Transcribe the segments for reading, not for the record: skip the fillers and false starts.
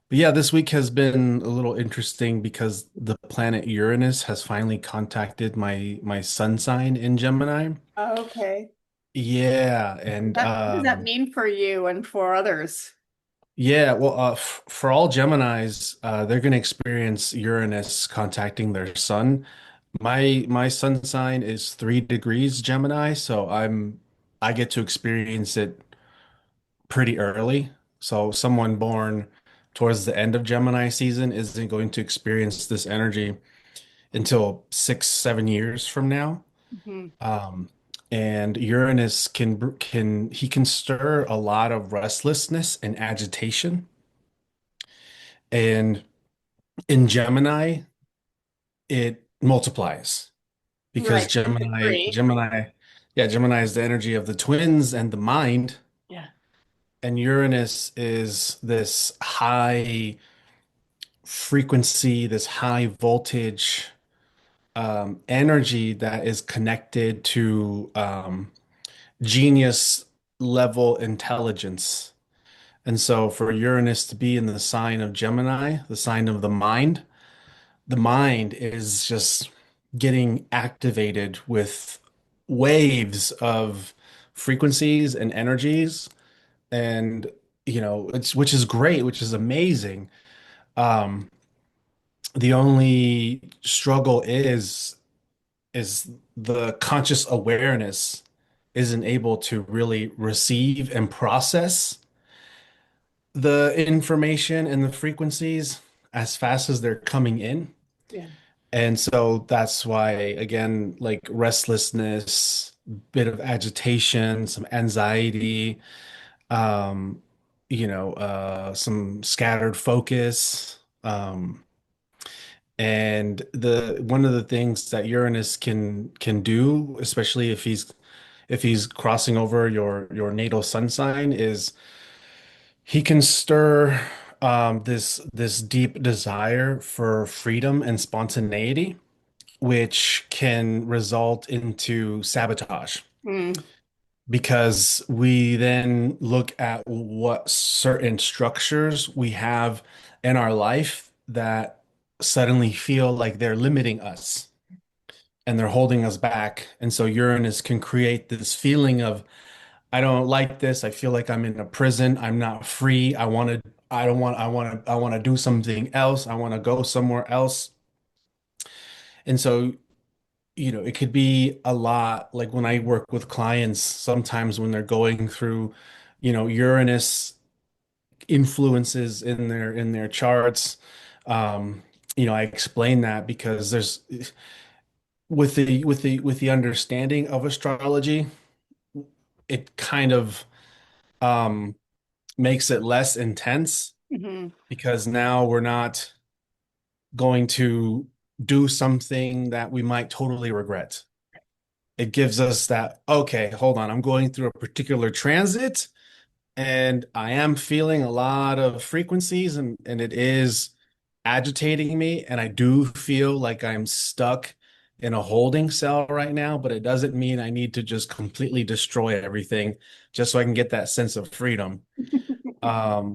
But yeah, this week has been a little interesting because the planet Uranus has finally contacted my sun sign in Gemini. Oh, okay. Yeah, and What does that mean for you and for others? yeah, well, f for all Geminis, they're going to experience Uranus contacting their sun. My sun sign is 3 degrees Gemini, so I get to experience it pretty early. So someone born towards the end of Gemini season isn't going to experience this energy until 6, 7 years from now. Mhm. Um, and Uranus can stir a lot of restlessness and agitation. And in Gemini, it multiplies because Right. I agree. Gemini is the energy of the twins and the mind, Yeah. and Uranus is this high frequency, this high voltage energy that is connected to genius level intelligence. And so for Uranus to be in the sign of Gemini, the sign of the mind is just getting activated with waves of frequencies and energies. And, it's which is great, which is amazing. Um, the only struggle is the conscious awareness isn't able to really receive and process the information and the frequencies as fast as they're coming in. Yeah. And so that's why, again, like restlessness, bit of agitation, some anxiety, um, some scattered focus. And the one of the things that Uranus can do, especially if he's crossing over your natal sun sign, is he can stir this deep desire for freedom and spontaneity, which can result into sabotage Mm. because we then look at what certain structures we have in our life that suddenly feel like they're limiting us and they're holding us back. And so Uranus can create this feeling of, I don't like this. I feel like I'm in a prison. I'm not free. I don't want, I want to do something else. I want to go somewhere else. And so, it could be a lot like when I work with clients, sometimes when they're going through, Uranus influences in their charts. Um, I explain that because there's with the understanding of astrology, it kind of um makes it less intense Hmm. because now we're not going to do something that we might totally regret. It gives us that, okay, hold on, I'm going through a particular transit and I am feeling a lot of frequencies and it is agitating me. And I do feel like I'm stuck in a holding cell right now, but it doesn't mean I need to just completely destroy everything just so I can get that sense of freedom.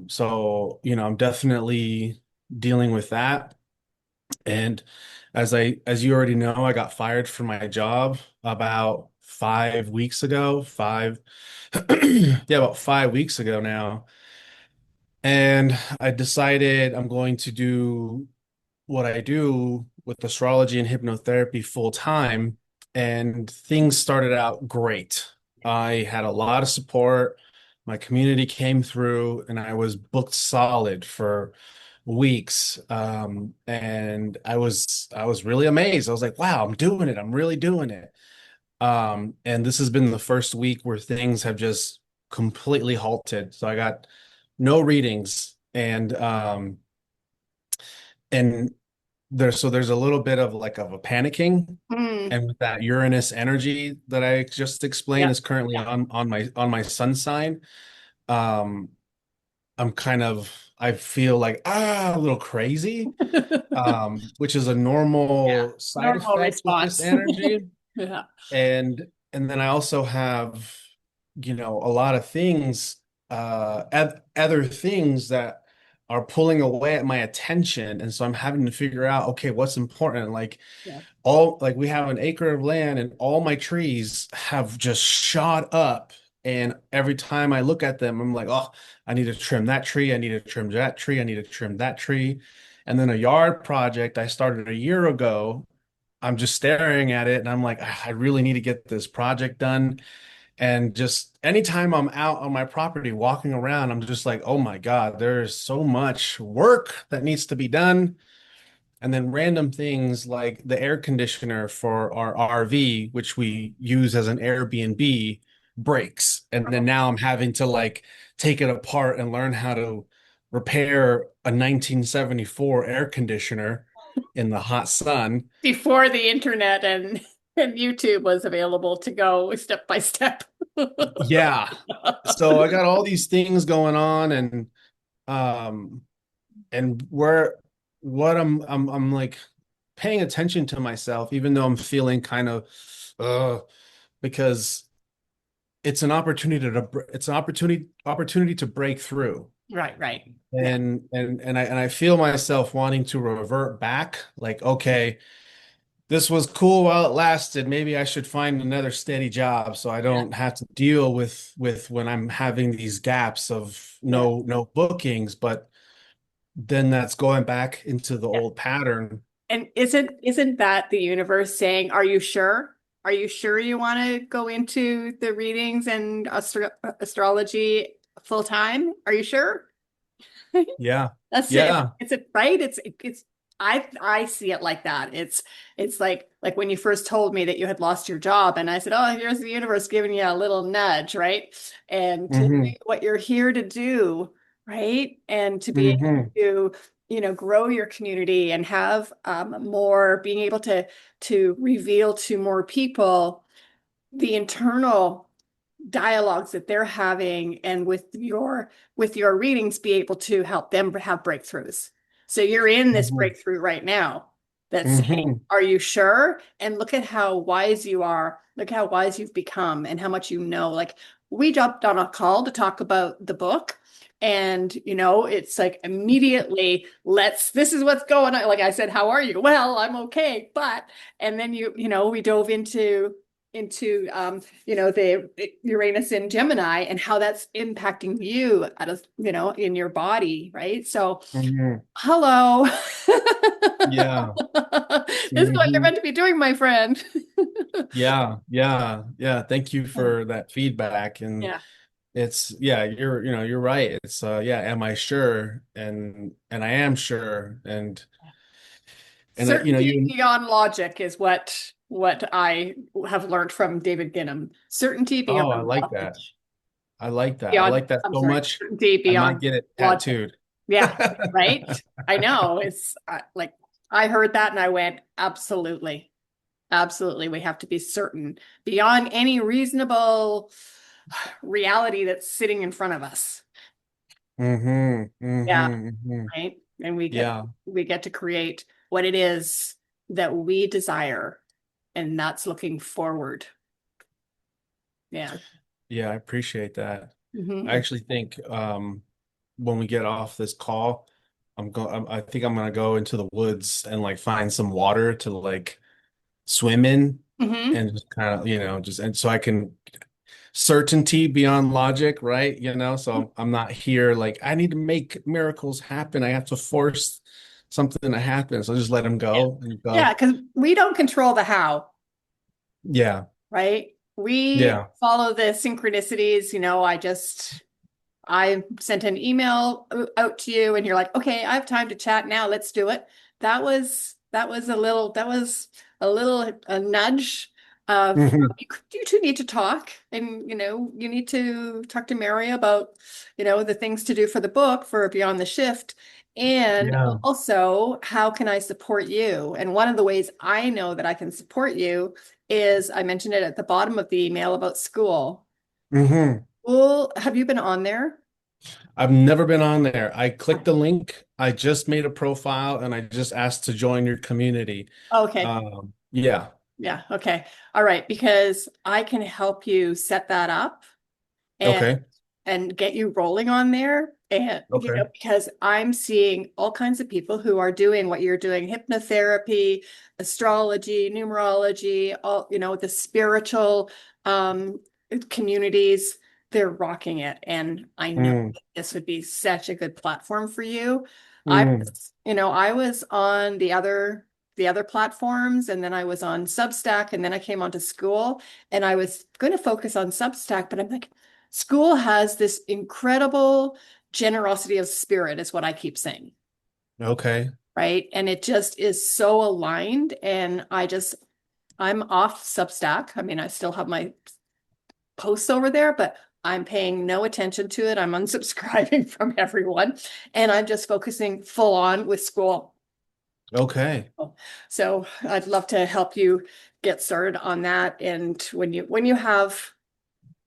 So, I'm definitely dealing with that. And as you already know, I got fired from my job about 5 weeks ago. Yeah, about 5 weeks ago now. And I decided I'm going to do what I do with astrology and hypnotherapy full time. And things started out great. I had a lot of support. My community came through, and I was booked solid for weeks. And I was really amazed. I was like, wow, I'm doing it. I'm really doing it. And this has been the first week where things have just completely halted. So I got no readings and there's a little bit of like of a panicking. Mm. And with that Uranus energy that I just explained Yep. is currently on my sun sign, um, I'm kind of I feel like a little crazy, which is a Yeah. normal side Normal effect with this response. energy. Yeah. And then I also have, a lot of things, other things that are pulling away at my attention. And so I'm having to figure out, okay, what's important? Like Yeah. we have an acre of land and all my trees have just shot up. And every time I look at them, I'm like, oh, I need to trim that tree. I need to trim that tree. I need to trim that tree. And then a yard project I started a year ago, I'm just staring at it and I'm like, "Ah, I really need to get this project done." And just anytime I'm out on my property walking around, I'm just like, oh my God, there's so much work that needs to be done. And then random things like the air conditioner for our RV, which we use as an Airbnb, breaks. And then now I'm having to like take it apart and learn how to repair a 1974 air conditioner in the hot sun. Before the internet and YouTube was available to go step by step. Yeah. So I got all these things going on um and where what I'm like paying attention to myself, even though I'm feeling kind of because it's an opportunity to break through. Right, right. Yeah, And I feel myself wanting to revert back, like, okay, this was cool while it lasted. Maybe I should find another steady job so I yeah, don't have to deal with when I'm having these gaps of yeah, no bookings, but then that's going back into the yeah. old pattern. And isn't that the universe saying, "Are you sure? Are you sure you want to go into the readings and astrology full time? Are you sure?" Yeah. That's it. Yeah. It's it right. It's I see it like that. It's like when you first told me that you had lost your job, and I said, "Oh, here's the universe giving you a little nudge, right? And to do Hmm. what you're here to do, right? And to be able Hmm. to, grow your community and have more being able to reveal to more people the internal dialogues that they're having and with your readings be able to help them have breakthroughs. So you're in this Hmm. breakthrough right now that's saying, Hmm. are you sure? And look at how wise you are. Look how wise you've become and how much you know. Like we jumped on a call to talk about the book. And it's like immediately, this is what's going on. Like I said, how are you? Well, I'm okay. And then we dove into the Uranus in Gemini and how that's impacting you in your body, right? So, Hmm. hello. Yeah. This is what you're Hmm. meant to be doing, my friend. Yeah. Yeah. Yeah. Thank you Yeah. for that feedback. And Yeah. it's yeah, you're right. It's yeah, am I sure? And I am sure. And Certainty you beyond logic is what I have learned from David Ginnam. Certainty beyond oh, I like logic. that. I like that. I Beyond, like that I'm so sorry, much. certainty I might beyond get it logic. tattooed. Yeah, right. I know. It's like I heard that and I went, absolutely. Absolutely. We have to be certain beyond any reasonable reality that's sitting in front of us. Hmm. Yeah, Hmm. right. And we get Yeah. we get to create what it is that we desire, and that's looking forward. Yeah. Yeah, I appreciate that. I Hmm. actually think when we get off this call, I think I'm gonna go into the woods and like find some water to like swim in Hmm. and just kind of, just and so I can certainty beyond logic, right? So I'm not here like I need to make miracles happen. I have to force something to happen. So just let them Yeah. go and Yeah, go. because we don't control the how. Yeah. Right? We Yeah. follow the synchronicities. I sent an email out to you and you're like, okay, I have time to chat now. Let's do it. That was a nudge of Hmm. you two need to talk and you need to talk to Mary about the things to do for the book for Beyond the Shift. And Yeah. also, how can I support you? And one of the ways I know that I can support you is I mentioned it at the bottom of the email about school. Hmm. Well, have you been on there? I've never been on there. I clicked the link. I just made a profile and I just asked to join your community. Okay. Yeah. Yeah. Okay. All right. Because I can help you set that up and Okay. get you rolling on there. And, Okay. because I'm seeing all kinds of people who are doing what you're doing, hypnotherapy, astrology, numerology, all, the spiritual um, communities, they're rocking it. And I know Mm, this would be such a good platform for you. mm. I was on the other platforms, and then I was on Substack, and then I came onto School, and I was going to focus on Substack, but I'm like, School has this incredible generosity of spirit, is what I keep saying, Okay. right? And it just is so aligned. And I'm off Substack. I mean, I still have my posts over there, but I'm paying no attention to it. I'm unsubscribing from everyone, and I'm just focusing full on with School. Okay. So I'd love to help you get started on that. And when you have,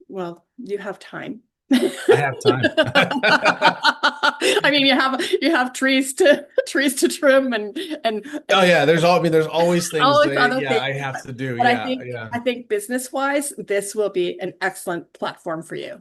well, you have time. I have time. I mean, you have trees to trim, Oh and yeah, there's always things all these that other yeah, things. I have to do. But I Yeah, think yeah. I think business wise, this will be an excellent platform for you.